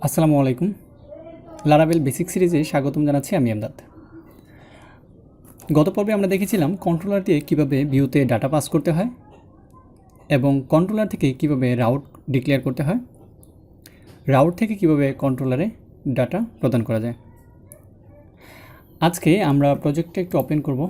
আসসালামু আলাইকুম। Laravel basic সিরিজে স্বাগতম জানাচ্ছি আমি আমদাদ। গত পর্বে আমরা দেখেছিলাম কন্ট্রোলার দিয়ে কীভাবে ভিউতে ডাটা পাস করতে হয় এবং কন্ট্রোলার থেকে কীভাবে রাউট ডিক্লেয়ার করতে হয়, রাউট থেকে কীভাবে কন্ট্রোলারে ডাটা প্রদান করা যায়। আজকে আমরা প্রজেক্টটা একটু ওপেন করব।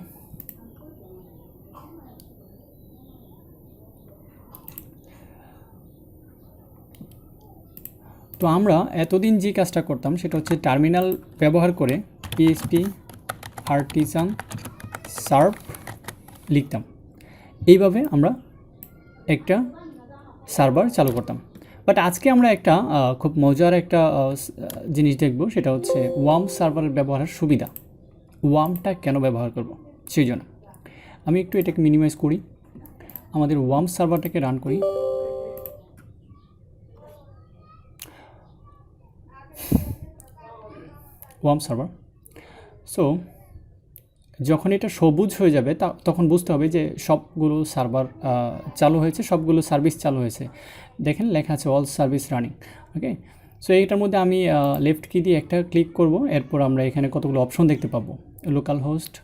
তো আমরা এতদিন যে কাজটা করতাম সেটা হচ্ছে টার্মিনাল ব্যবহার করে পিএইচপি আর্টিসান সার্ভ লিখতাম। এইভাবে আমরা একটা সার্ভার চালু করতাম। বাট আজকে আমরা একটা খুব মজার একটা জিনিস দেখব, সেটা হচ্ছে ওয়াম্প সার্ভারের ব্যবহারের সুবিধা। ওয়াম্পটা কেন ব্যবহার করব সেই জন্য আমি একটু এটাকে মিনিমাইজ করি, আমাদের ওয়াম্প সার্ভারটাকে রান করি। ওয়াম্প সার্ভার। সো যখন এটা সবুজ হয়ে যাবে তখন বুঝতে হবে যে সবগুলো সার্ভার চালু হয়েছে, সবগুলো সার্ভিস চালু হয়েছে। দেখেন লেখা আছে অল সার্ভিস রানিং। ওকে, সো এইটার মধ্যে আমি লেফট কি দিয়ে একটা ক্লিক করব। এরপর আমরা এখানে কতগুলো অপশন দেখতে পাবো, লোকাল হোস্ট,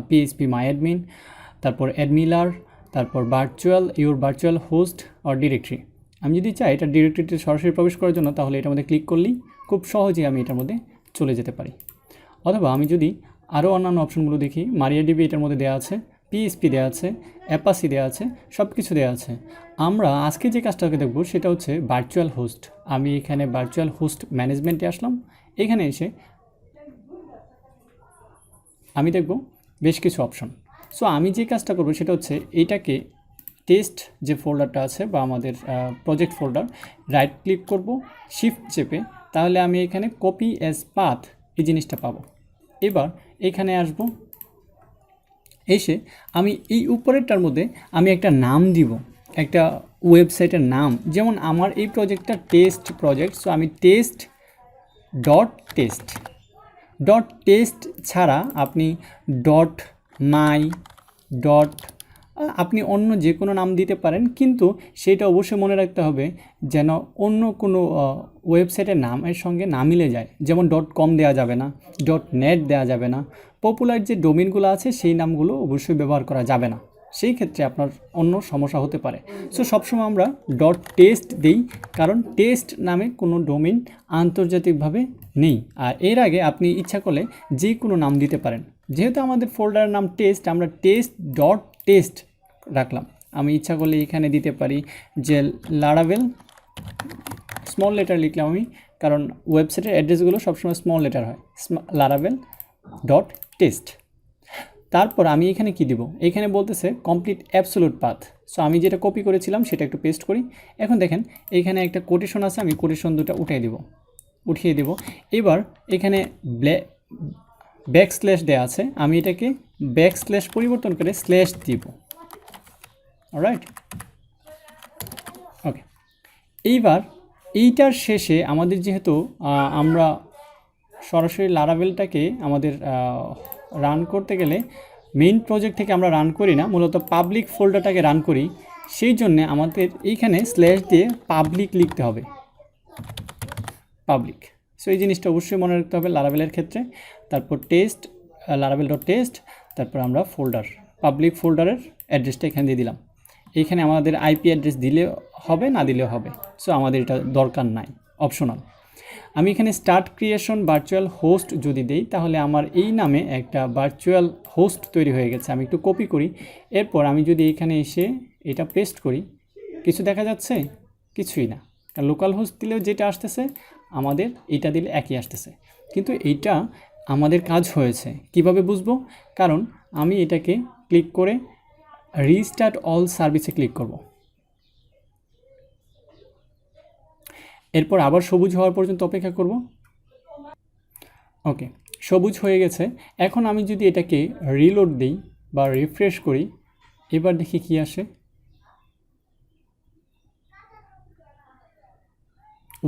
পিএইচপি মাই অ্যাডমিন, তারপর অ্যাডমিলার, তারপর your virtual host or directory. আমি যদি চাই এটা ডিরেক্টরিতে সরাসরি প্রবেশ করার জন্য, তাহলে এটার মধ্যে ক্লিক করলেই খুব সহজেই আমি এটার মধ্যে চলে যেতে পারি। অথবা আমি যদি আরও অন্যান্য অপশনগুলো দেখি, মারিয়াডিবি এটার মধ্যে দেওয়া আছে, পিএইচপি দেওয়া আছে, অ্যাপাসি দেওয়া আছে, সব কিছু দেওয়া আছে। আমরা আজকে যে কাজটাকে দেখব সেটা হচ্ছে ভার্চুয়াল হোস্ট। আমি এখানে ভার্চুয়াল হোস্ট ম্যানেজমেন্টে আসলাম। এখানে এসে আমি দেখব বেশ কিছু অপশন। সো আমি যে কাজটা করব সেটা হচ্ছে এইটাকে টেস্ট যে ফোল্ডারটা আছে বা আমাদের প্রজেক্ট ফোল্ডার, রাইট ক্লিক করব, শিফট চেপে, তাহলে আমি এখানে কপি অ্যাজ পাথ এই জিনিসটা পাবো। এবার এখানে আসব, এসে আমি এই উপরেরটার মধ্যে আমি একটা নাম দিব, একটা ওয়েবসাইটের নাম। যেমন আমার এই প্রজেক্টটা টেস্ট প্রজেক্ট, সো আমি ডট টেস্ট ছাড়া আপনি আপনি অন্য যে কোনো নাম দিতে পারেন, কিন্তু সেটা অবশ্যই মনে রাখতে হবে যেন অন্য কোনো ওয়েবসাইটের নামের সঙ্গে না মিলে যায়। যেমন .com দেওয়া যাবে না, .net দেওয়া যাবে না, পপুলার যে ডোমেনগুলো আছে সেই নামগুলো অবশ্যই ব্যবহার করা যাবে না। সেই ক্ষেত্রে আপনার অন্য সমস্যা হতে পারে। সো সবসময় আমরা .test দিই, কারণ টেস্ট নামে কোনো ডোমেন আন্তর্জাতিকভাবে নেই। আর এর আগে আপনি ইচ্ছা করলে যে কোনো নাম দিতে পারেন। যেহেতু আমাদের ফোল্ডারের নাম টেস্ট, আমরা টেস্ট রাখলাম। আমি ইচ্ছা করলে এখানে দিতে পারি যে লারাভেল, স্মল লেটার লিখলাম আমি, কারণ ওয়েবসাইটের অ্যাড্রেসগুলো সবসময় স্মল লেটার হয়, laravel.test। তারপর আমি এখানে কি দিব, এখানে বলতেছে কমপ্লিট অ্যাবসোলুট পাথ। সো আমি যেটা কপি করেছিলাম সেটা একটু পেস্ট করি। এখন দেখেন এখানে একটা কোটেশন আছে, আমি কোটেশন দুটো উঠিয়ে দেব। এবার এখানে ব্যাকস্ল্যাশ দেওয়া আছে, আমি এটাকে ব্যাকস্ল্যাশ পরিবর্তন করে স্ল্যাশ দিব। অলরাইট, ওকে। এইবার এইটার শেষে আমাদের যেহেতু আমরা সরাসরি লারাভেলটাকে আমাদের রান করতে গেলে মেইন প্রজেক্ট থেকে আমরা রান করি না, মূলত পাবলিক ফোল্ডারটাকে রান করি। সেই জন্যে আমাদের এইখানে স্ল্যাশ দিয়ে পাবলিক লিখতে হবে, পাবলিক। সো এই জিনিসটা অবশ্যই মনে রাখতে হবে লারাভেলের ক্ষেত্রে। তারপর laravel.test, তারপর আমরা পাবলিক ফোল্ডারের অ্যাড্রেসটা এখানে দিয়ে দিলাম। এইখানে আমাদের আইপি অ্যাড্রেস দিলে হবে, না দিলেও হবে। সো আমাদের এটা দরকার নাই, অপশনাল। আমি এখানে স্টার্ট ক্রিয়েশন ভার্চুয়াল হোস্ট যদি দেই, তাহলে আমার এই নামে একটা ভার্চুয়াল হোস্ট তৈরি হয়ে গেছে। আমি একটু কপি করি, এরপর আমি যদি এখানে এসে এটা পেস্ট করি, কিছু দেখা যাচ্ছে? কিছুই না। কারণ লোকাল হোস্ট দিলেও যেটা আসতেছে, আমাদের এটা দিলে একই আসতেছে। কিন্তু এইটা আমাদের কাজ হয়েছে কিভাবে বুঝবো? কারণ আমি এটাকে ক্লিক করে রিস্টার্ট অল সার্ভিসে ক্লিক করব। এরপর আবার সবুজ হওয়ার পর্যন্ত অপেক্ষা করব। ওকে, সবুজ হয়ে গেছে। এখন আমি যদি এটাকে রিলোড দিই বা রিফ্রেশ করি, এবার দেখি কি আসে।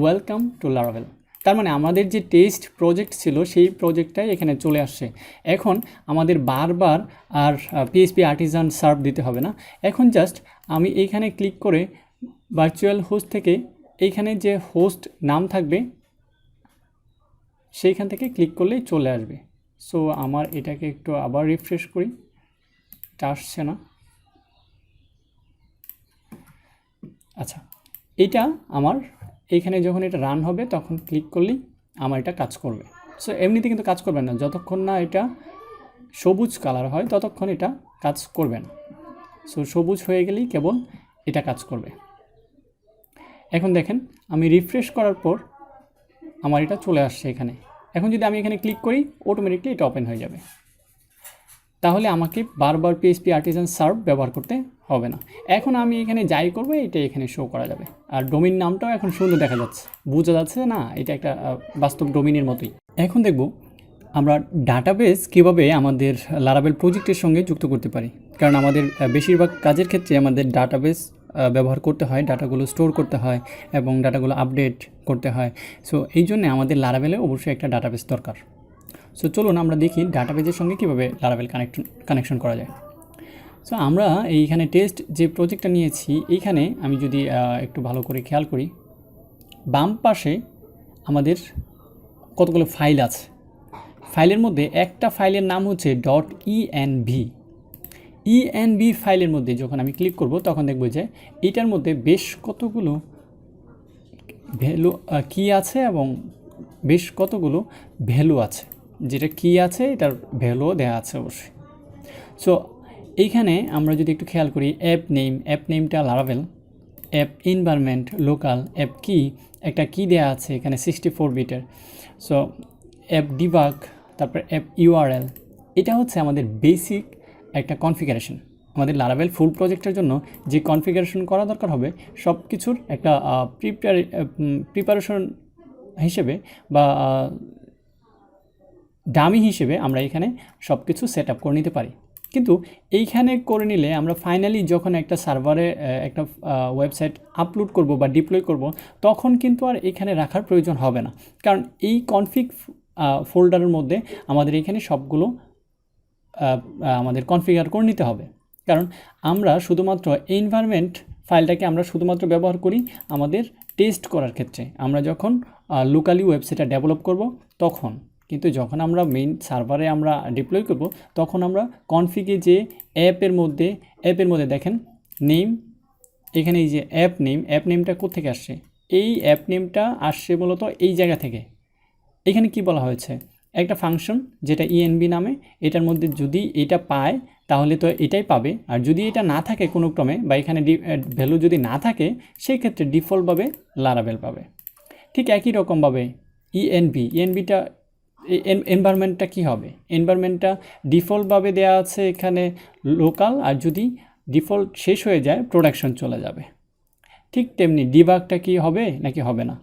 Welcome to Laravel. তার মানে আমাদের যে টেস্ট প্রজেক্ট ছিল সেই প্রজেক্টটাই এখানে চলে আসছে। এখন আমাদের বারবার আর পিএইচপি আর্টিসান সার্ভ দিতে হবে না। এখন জাস্ট আমি এইখানে ক্লিক করে ভার্চুয়াল হোস্ট থেকে এইখানে যে হোস্ট নাম থাকবে সেইখান থেকে ক্লিক করলেই চলে আসবে। সো আমার এটাকে একটু আবার রিফ্রেশ করি, এটা আসছে না। আচ্ছা, এটা আমার এইখানে যখন এটা রান হবে তখন ক্লিক করলেই আমার এটা কাজ করবে। সো এমনিতে কিন্তু কাজ করবে না, যতক্ষণ না এটা সবুজ কালার হয় ততক্ষণ এটা কাজ করবে না। সো সবুজ হয়ে গেলেই কেবল এটা কাজ করবে। এখন দেখেন আমি রিফ্রেশ করার পর আমার এটা চলে আসছে এখানে। এখন যদি আমি এখানে ক্লিক করি অটোমেটিকলি এটা ওপেন হয়ে যাবে। তাহলে আমাকে বারবার পিএইচপি আর্টিজান সার্ভ ব্যবহার করতে হবে না। এখন আমি এখানে যাই করবো এটা এখানে শো করা যাবে। আর ডোমিন নামটাও এখন সুন্দর দেখা যাচ্ছে, বোঝা যাচ্ছে না এটা একটা বাস্তব ডোমিনের মতোই। এখন দেখব আমরা ডাটাবেস কীভাবে আমাদের লারাভেল প্রজেক্টের সঙ্গে যুক্ত করতে পারি। কারণ আমাদের বেশিরভাগ কাজের ক্ষেত্রে আমাদের ডাটাবেস ব্যবহার করতে হয়, ডাটাগুলো স্টোর করতে হয় এবং ডাটাগুলো আপডেট করতে হয়। সো এই জন্যে আমাদের লারাভেলে অবশ্যই একটা ডাটাবেস দরকার। সো চলুন আমরা দেখি ডাটাবেজের সঙ্গে কীভাবে লারাভেল কানেকশন করা যায়। সো আমরা এইখানে টেস্ট যে প্রজেক্টটা নিয়েছি, এইখানে আমি যদি একটু ভালো করে খেয়াল করি, বাম পাশে আমাদের কতগুলো ফাইল আছে। ফাইলের মধ্যে একটা ফাইলের নাম হচ্ছে .env ফাইলের মধ্যে যখন আমি ক্লিক করব তখন দেখব যে এটার মধ্যে বেশ কতগুলো ভ্যালু কি আছে এবং বেশ কতগুলো ভ্যালু আছে। যেটা কি আছে এটার ভ্যালুও দেওয়া আছে অবশ্যই। সো এইখানে আমরা যদি একটু খেয়াল করি, অ্যাপ নেমটা Laravel, app environment local, app কি একটা কি দেওয়া আছে এখানে 64 বিটের। সো অ্যাপ ডিবাগ, তারপর অ্যাপ ইউআরএল, এটা হচ্ছে আমাদের বেসিক একটা কনফিগারেশন। আমাদের লারাভেল ফুল প্রজেক্টের জন্য যে কনফিগারেশন করা দরকার হবে সব কিছুর একটা প্রিপারেশন হিসেবে বা ডামি হিসেবে আমরা এখানে সব কিছু সেট আপ করে নিতে পারি। কিন্তু এইখানে করে নিলে আমরা ফাইনালি যখন একটা সার্ভারে একটা ওয়েবসাইট আপলোড করব বা ডিপ্লয় করব তখন কিন্তু আর এখানে রাখার প্রয়োজন হবে না। কারণ এই কনফিগ ফোল্ডারের মধ্যে আমাদের এখানে সবগুলো আমাদের কনফিগার করে নিতে হবে। কারণ আমরা শুধুমাত্র এনভায়রনমেন্ট ফাইলটাকে আমরা শুধুমাত্র ব্যবহার করি আমাদের টেস্ট করার ক্ষেত্রে, আমরা যখন লোকালি ওয়েবসাইটটা ডেভেলপ করব তখন। কিন্তু যখন আমরা মেইন সার্ভারে আমরা ডিপ্লয় করব তখন আমরা কনফিগে যে অ্যাপের মধ্যে দেখেন নেম, এখানে এই যে অ্যাপ নেমটা কোত্থেকে আসছে, এই অ্যাপ নেমটা আসছে মূলত এই জায়গা থেকে। এখানে কি বলা হয়েছে, একটা ফাংশন যেটা ইএনবি নামে, এটার মধ্যে যদি এটা পায় তাহলে তো এটাই পাবে, আর যদি এটা না থাকে কোনো ক্রমে বা এখানে ভ্যালু যদি না থাকে সেই ক্ষেত্রে ডিফল্টভাবে লারাভেল পাবে। ঠিক একই রকমভাবে ইএনবিটা এনভায়রনমেন্টটা কী হবে, এনভায়রনমেন্টটা ডিফল্টভাবে দেওয়া আছে এখানে লোকাল, আর যদি ডিফল্ট শেষ হয়ে যায় প্রোডাকশন চলে যাবে। ঠিক তেমনি ডিবাগটা কি হবে নাকি হবে না।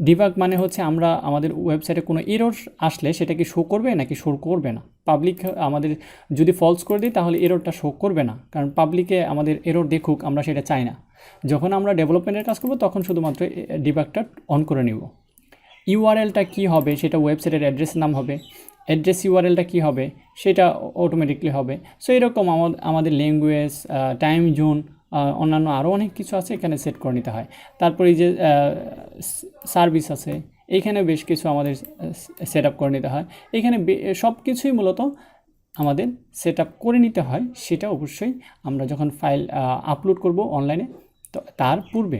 ডিবাগ মানে হচ্ছে আমরা আমাদের ওয়েবসাইটে কোনো এরর আসলে সেটা কি শো করবে নাকি শো করবে না। পাবলিক আমাদের যদি ফলস করে দিই তাহলে এররটা শো করবে না, কারণ পাবলিকে আমাদের এরর দেখুক আমরা সেটা চাই না। যখন আমরা ডেভেলপমেন্টের কাজ করব তখন শুধুমাত্র ডিবাগটা অন করে নিব। ইউআরএলটা কি হবে সেটা ওয়েবসাইটের অ্যাড্রেসের নাম হবে, অ্যাড্রেস ইউআরএলটা কি হবে সেটা অটোমেটিকলি হবে। সো এরকম আমাদের ল্যাঙ্গুয়েজ, টাইম জোন, অন্যান্য আরও অনেক কিছু আছে এখানে সেট করে নিতে হয়। তারপরে এই যে সার্ভিস আছে এইখানে বেশ কিছু আমাদের সেট আপ করে নিতে হয়। এখানে সব কিছুই মূলত আমাদের সেট আপ করে নিতে হয়, সেটা অবশ্যই আমরা যখন ফাইল আপলোড করব অনলাইনে তো তার পূর্বে।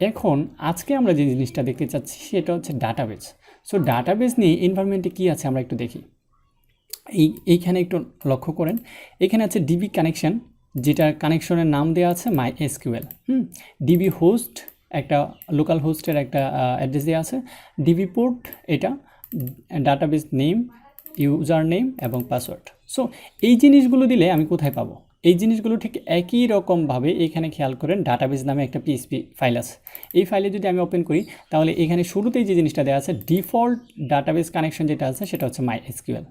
এখন আজকে আমরা যে জিনিসটা দেখতে চাচ্ছি সেটা হচ্ছে ডাটাবেস। সো ডাটাবেস নিয়ে এনভায়রনমেন্টে কী আছে আমরা একটু দেখি। এইখানে একটু লক্ষ্য করেন, এখানে আছে ডিবি কানেকশন, যেটা কানেকশনের নাম দেওয়া আছে মাই এসকিউএল। ডিবি হোস্ট একটা লোকাল হোস্টের একটা অ্যাড্রেস দেওয়া আছে, ডিবি পোর্ট এটা, ডাটাবেস নেম, ইউজার নেম এবং পাসওয়ার্ড। সো এই জিনিসগুলো দিলে আমি কোথায় পাবো, এই জিনিসগুলো ঠিক একই রকমভাবে এখানে খেয়াল করেন ডাটাবেস নামে একটা পিএইচপি ফাইল আছে। এই ফাইলে যদি আমি ওপেন করি তাহলে এখানে শুরুতেই যে জিনিসটা দেওয়া আছে ডিফল্ট ডাটাবেস কানেকশন যেটা আছে সেটা হচ্ছে মাই এসকিউএল।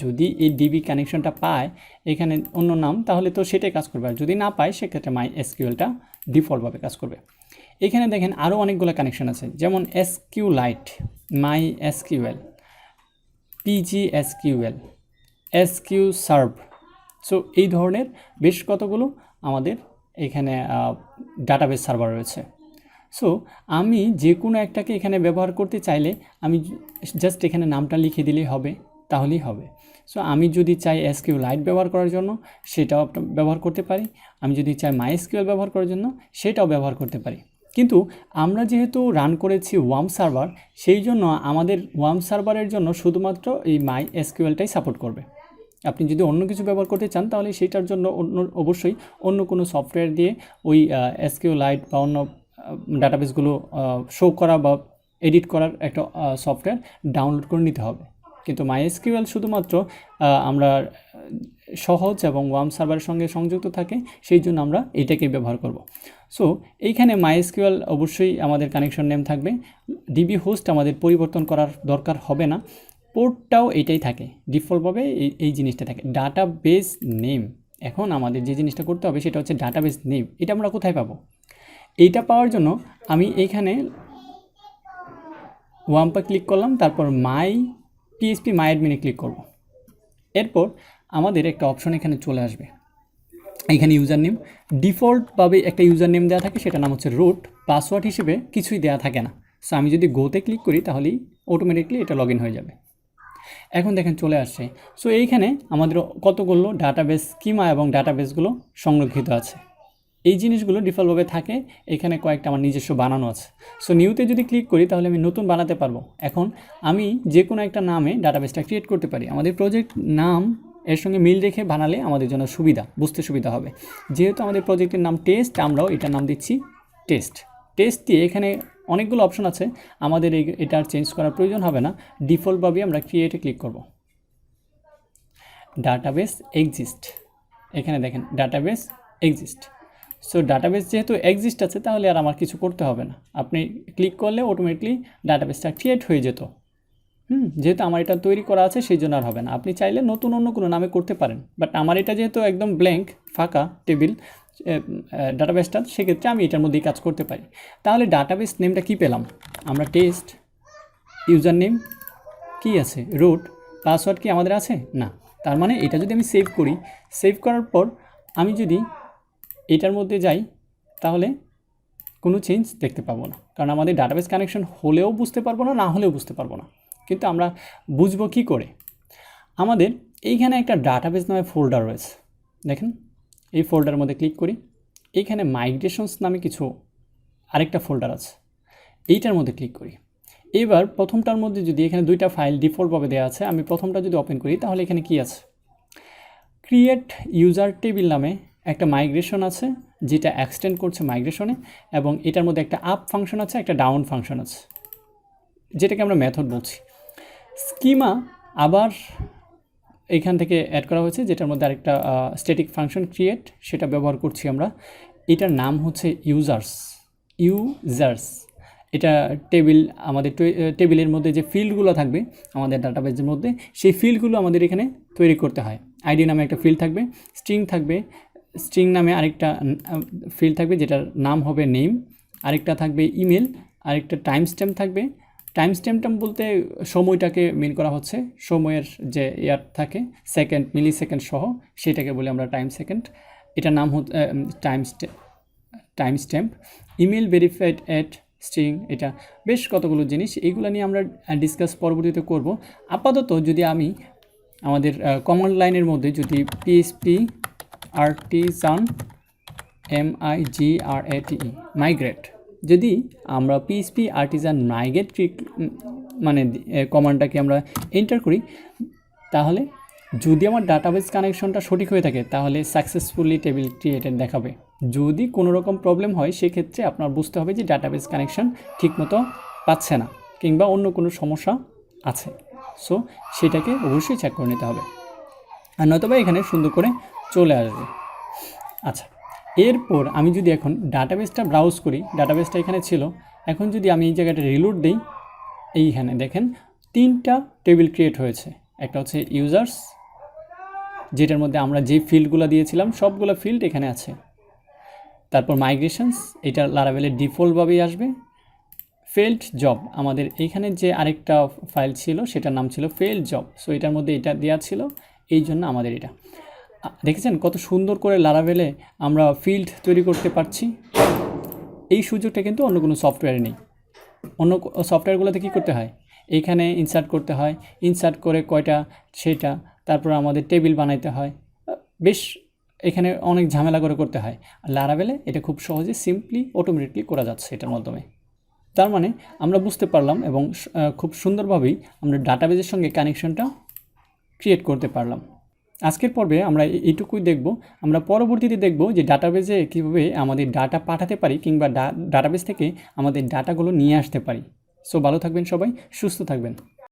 যদি এই ডিবি কানেকশনটা পায় এখানে অন্য নাম তাহলে তো সেটাই কাজ করবে, আর যদি না পায় সেক্ষেত্রে মাই এসকিউএলটা ডিফল্টভাবে কাজ করবে। এখানে দেখেন আরও অনেকগুলো কানেকশন আছে, যেমন SQLite, MySQL, PG SQL, SQL server. So এই ধরনের বেশ কতগুলো আমাদের এখানে ডাটাবেস সার্ভার রয়েছে। সো আমি যে কোনো একটাকে এখানে ব্যবহার করতে চাইলে আমি জাস্ট এখানে নামটা লিখে দিলেই হবে, তাহলেই হবে। সো আমি যদি চাই SQLite ব্যবহার করার জন্য সেটাও ব্যবহার করতে পারি, আমি যদি চাই MySQL ব্যবহার করার জন্য সেটাও ব্যবহার করতে পারি। কিন্তু আমরা যেহেতু রান করেছি ওয়াম্প সার্ভার, সেই জন্য আমাদের ওয়াম্প সার্ভারের জন্য শুধুমাত্র এই MySQLটাই সাপোর্ট করবে। আপনি যদি অন্য কিছু ব্যবহার করতে চান তাহলে সেটার জন্য অবশ্যই অন্য কোনো সফটওয়্যার দিয়ে ওই SQLite বা অন্য ডাটাবেসগুলো শো করা বা এডিট করার একটা সফটওয়্যার ডাউনলোড করে নিতে হবে। কিন্তু MySQL শুধুমাত্র আমরা সহজ এবং ওয়ার্ম সার্ভারের সঙ্গে সংযুক্ত থাকে, সেই জন্য আমরা এটাকে ব্যবহার করব। সো এইখানে MySQL অবশ্যই আমাদের কানেকশন নেম থাকবে, ডিবি হোস্ট আমাদের পরিবর্তন করার দরকার হবে না, পোর্টটাও এটাই থাকে, ডিফল্টভাবে এই জিনিসটা থাকে। ডাটাবেস নেম, এখন আমাদের যে জিনিসটা করতে হবে সেটা হচ্ছে ডাটাবেস নেম। এটা আমরা কোথায় পাবো? এইটা পাওয়ার জন্য আমি এইখানে ওয়াম্পে ক্লিক করলাম, তারপর PHP মাই অ্যাডমিনে ক্লিক করব। এরপর আমাদের একটা অপশন এখানে চলে আসবে, এখানে ইউজার নেম ডিফল্টভাবে একটা ইউজার নেম দেওয়া থাকে, সেটা নাম হচ্ছে রুট, পাসওয়ার্ড হিসেবে কিছুই দেওয়া থাকে না। সো আমি যদি গোতে ক্লিক করি তাহলেই অটোমেটিকলি এটা লগ ইন হয়ে যাবে। এখন দেখেন চলে আসছে। সো এইখানে আমাদের কতগুলো ডাটাবেস স্কিমা এবং ডাটাবেসগুলো সংরক্ষিত আছে। এই জিনিসগুলো ডিফল্টভাবে থাকে, এখানে কয়েকটা আমার নিজস্ব বানানো আছে। সো নিউতে যদি ক্লিক করি তাহলে আমি নতুন বানাতে পারবো। এখন আমি যে কোনো একটা নামে ডাটাবেসটা ক্রিয়েট করতে পারি। আমাদের প্রজেক্ট নাম এর সঙ্গে মিল রেখে বানালে আমাদের জন্য সুবিধা, বুঝতে সুবিধা হবে। যেহেতু আমাদের প্রজেক্টের নাম টেস্ট, আমরাও এটার নাম দিচ্ছি টেস্ট দিয়ে এখানে অনেকগুলো অপশন আছে, আমাদের এটার চেঞ্জ করার প্রয়োজন হবে না। ডিফল্টভাবে আমরা ক্রিয়েটে ক্লিক করব। ডাটাবেস এক্সিস্ট, এখানে দেখেন ডাটাবেস এক্সিস্ট। সো ডাটাবেস যেহেতু এক্সিস্ট আছে তাহলে আর আমার কিছু করতে হবে না, আপনি ক্লিক করলে অটোমেটিকলি ডাটাবেসটা ক্রিয়েট হয়ে যেত। যেহেতু আমার এটা তৈরি করা আছে সেই জন্য আর হবে না। আপনি চাইলে নতুন অন্য কোনো নামে করতে পারেন, বাট আমার এটা যেহেতু একদম ব্ল্যাঙ্ক ফাঁকা টেবিল ডাটাবেসটা, সেক্ষেত্রে আমি এটার মধ্যেই কাজ করতে পারি। তাহলে ডাটাবেস নেমটা কি পেলাম আমরা? টেস্ট, ইউজার নেম কী আছে? রুট, পাসওয়ার্ড কি আমাদের আছে? না। তার মানে এটা যদি আমি সেভ করি, সেভ করার পর আমি যদি এটার মধ্যে যাই তাহলে কোনো চেঞ্জ দেখতে পাবো না, কারণ আমাদের ডাটাবেস কানেকশন হলেও বুঝতে পারবো না, না হলেও বুঝতে পারবো না। কিন্তু আমরা বুঝবো কি করে? আমাদের এইখানে একটা ডাটাবেস নামে ফোল্ডার রয়েছে, দেখেন এই ফোল্ডারের মধ্যে ক্লিক করি, এইখানে মাইগ্রেশনস নামে কিছু আরেকটা ফোল্ডার আছে, এইটার মধ্যে ক্লিক করি। এবার প্রথমটার মধ্যে যদি এখানে দুইটা ফাইল ডিফল্টভাবে দেওয়া আছে, আমি প্রথমটা যদি ওপেন করি তাহলে এখানে কি আছে? ক্রিয়েট ইউজার টেবিল নামে একটা মাইগ্রেশন আছে, যেটা এক্সটেন্ড করছে মাইগ্রেশনে, এবং এটার মধ্যে একটা আপ ফাংশন আছে, একটা ডাউন ফাংশন আছে, যেটাকে আমরা মেথড বলছি। স্কিমা আবার এইখান থেকে অ্যাড করা হয়েছে, যেটার মধ্যে আরেকটা স্ট্যাটিক ফাংশন ক্রিয়েট, সেটা ব্যবহার করছি আমরা। এটার নাম হচ্ছে ইউজার্স। এটা টেবিল, আমাদের টেবিলের মধ্যে যে ফিল্ডগুলো থাকবে আমাদের ডাটাবেসের মধ্যে, সেই ফিল্ডগুলো আমাদের এখানে তৈরি করতে হয়। আইডি নামে একটা ফিল্ড থাকবে, স্ট্রিং নামে আরেকটা ফিল্ড থাকবে যেটার নাম হবে নেম, আরেকটা থাকবে ইমেল, আরেকটা টাইম স্ট্যাম্প থাকবে। টাইম স্ট্যাম্পটা বলতে সময়টাকে মিন করা হচ্ছে, সময়ের যে ইয়ার থাকে সেকেন্ড, মিলি সেকেন্ড সহ, সেটাকে বলি আমরা টাইম সেকেন্ড। এটার নাম হচ্ছে time stamp. Email verified at string, এটা বেশ কতগুলো জিনিস, এইগুলো নিয়ে আমরা ডিসকাস পরবর্তীতে করব। আপাতত যদি আমি আমাদের কমান্ড লাইনের মধ্যে যদি PHP artisan migrate, যদি আমরা PHP artisan migrate মানে কমান্ডটাকে আমরা এন্টার করি, তাহলে যদি আমার ডাটাবেস কানেকশনটা সঠিক হয়ে থাকে তাহলে সাকসেসফুলি টেবিল ক্রিয়েটেড দেখাবে। যদি কোনো রকম প্রবলেম হয় সেক্ষেত্রে আপনার বুঝতে হবে যে ডাটাবেস কানেকশন ঠিকমতো পাচ্ছে না কিংবা অন্য কোনো সমস্যা আছে। সো সেটাকে অবশ্যই চেক করে নিতে হবে, আর নয়তোবা এখানে সুন্দর করে চলে আসবে। আচ্ছা, এরপর আমি যদি এখন ডাটাবেসটা ব্রাউজ করি, ডাটাবেসটা এখানে ছিল, এখন যদি আমি এই জায়গাটা রিলোড দিই, এইখানে দেখেন তিনটা টেবিল ক্রিয়েট হয়েছে। একটা হচ্ছে ইউজার্স, যেটার মধ্যে আমরা যে ফিল্ডগুলো দিয়েছিলাম সবগুলো ফিল্ড এখানে আছে। তারপর মাইগ্রেশনস, এটা লারাভেলের ডিফল্টভাবেই আসবে। ফেল্ড জব, আমাদের এইখানে যে আরেকটা ফাইল ছিল সেটার নাম ছিল ফেল্ড জব, সো এটার মধ্যে এটা দেওয়া ছিল, এই জন্য আমাদের এটা। দেখেছেন কত সুন্দর করে লারাভেলে আমরা ফিল্ড তৈরি করতে পারছি। এই সুযোগটা কিন্তু অন্য কোনো সফটওয়্যারে নেই। অন্য সফটওয়্যারগুলোতে কী করতে হয়, এইখানে ইনসার্ট করতে হয়, ইনসার্ট করে কয়টা সেটা, তারপর আমাদের টেবিল বানাইতে হয়, বেশ এখানে অনেক ঝামেলা করে করতে হয়। আর লারাভেলে এটা খুব সহজে সিম্পলি অটোমেটিকলি করা যাচ্ছে এটার মাধ্যমে। তার মানে আমরা বুঝতে পারলাম এবং খুব সুন্দরভাবেই আমরা ডাটাবেজের সঙ্গে কানেকশনটা ক্রিয়েট করতে পারলাম। আজকের পর্বে আমরা এইটুকুই দেখব। আমরা পরবর্তীতে দেখব যে ডাটাবেজে কীভাবে আমাদের ডাটা পাঠাতে পারি কিংবা ডাটাবেজ থেকে আমাদের ডাটাগুলো নিয়ে আসতে পারি। সো ভালো থাকবেন সবাই, সুস্থ থাকবেন।